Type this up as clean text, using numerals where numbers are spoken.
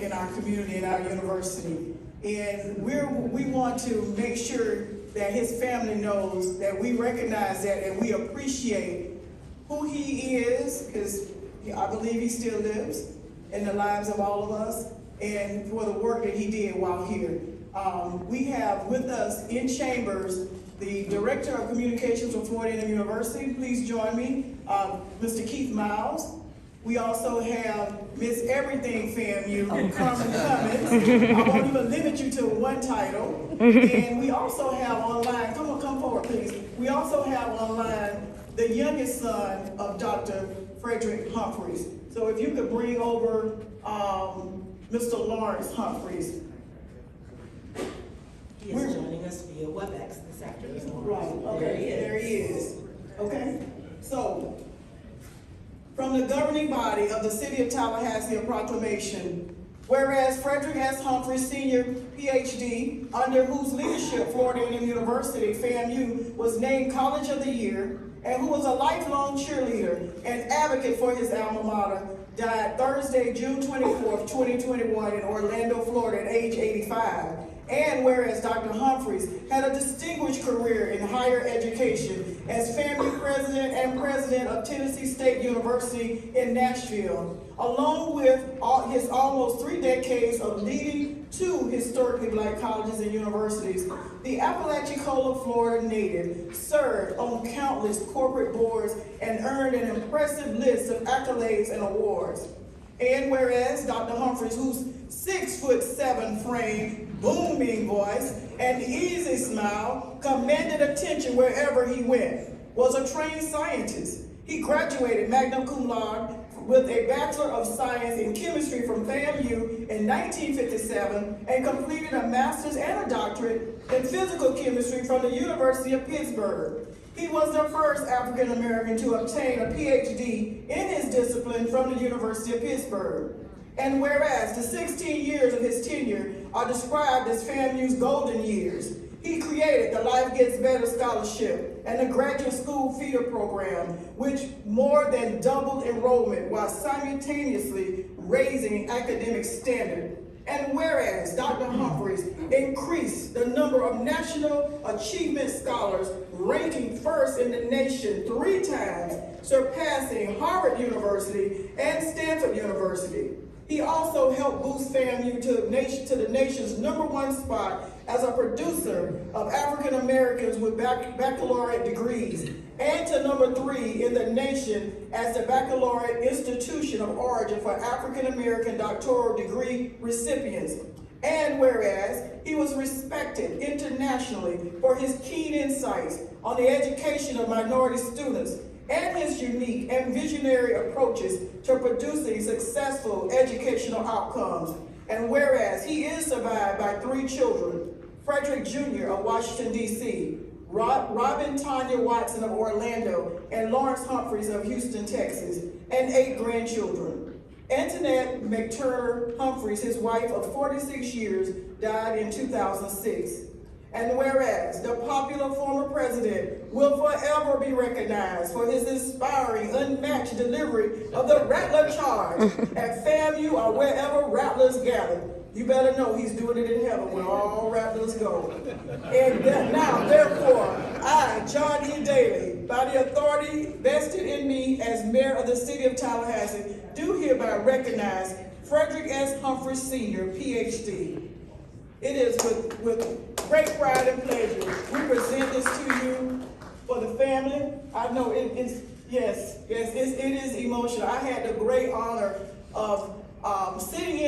in our community, in our university. And we want to make sure that his family knows that we recognize that and we appreciate who he is, because I believe he still lives in the lives of all of us, and for the work that he did while here. We have with us in chambers the Director of Communications from Florida A&M University. Please join me, Mr. Keith Miles. We also have Miss Everything FAMU, Carmen Cummins. I won't even limit you to one title. And we also have online, come forward please. We also have online the youngest son of Dr. Frederick Humphries. So if you could bring over Mr. Lawrence Humphries. He is joining us via WebEx this afternoon. Right, okay, there he is. Okay, so from the governing body of the City of Tallahassee, a proclamation. Whereas Frederick S. Humphries, Sr., PhD, under whose leadership Florida A&M University, FAMU, was named College of the Year, and who was a lifelong cheerleader and advocate for his alma mater, died Thursday, June 24th, 2021 in Orlando, Florida at age 85. And whereas Dr. Humphries had a distinguished career in higher education as FAMU president and president of Tennessee State University in Nashville, along with his almost 3 decades of leading 2 historically Black colleges and universities, the Apalachicola, Florida native served on countless corporate boards and earned an impressive list of accolades and awards. And whereas Dr. Humphries, whose 6'7" frame, booming voice, and easy smile commanded attention wherever he went, was a trained scientist. He graduated magna cum laude with a Bachelor of Science in Chemistry from FAMU in 1957 and completed a master's and a doctorate in physical chemistry from the University of Pittsburgh. He was the first African American to obtain a PhD in his discipline from the University of Pittsburgh. And whereas the 16 years of his tenure are described as FAMU's golden years, he created the Life Gets Better Scholarship and the Graduate School Feeder Program, which more than doubled enrollment while simultaneously raising academic standard. And whereas Dr. Humphries increased the number of National Achievement Scholars, ranking first in the nation 3 times, surpassing Harvard University and Stanford University. He also helped boost FAMU to the nation's #1 spot as a producer of African Americans with baccalaureate degrees, and to #3 in the nation as the baccalaureate institution of origin for African American doctoral degree recipients. And whereas he was respected internationally for his keen insights on the education of minority students and his unique and visionary approaches to producing successful educational outcomes. And whereas he is survived by 3 children, Frederick Jr. of Washington, D.C., Robin Tanya Watson of Orlando, and Lawrence Humphries of Houston, Texas, and 8 grandchildren. Antoinette McTurner Humphries, his wife of 46 years, died in 2006. And whereas the popular former president will forever be recognized for his inspiring, unmatched delivery of the Rattler charge at FAMU or wherever Rattlers gather, you better know he's doing it in heaven where all Rattlers go. And now, therefore, I, John E. Daly, by the authority vested in me as mayor of the City of Tallahassee, do hereby recognize Frederick S. Humphries, Sr., PhD. It is with great pride and pleasure we present this to you for the family. I know it is emotional. I had the great honor of sitting in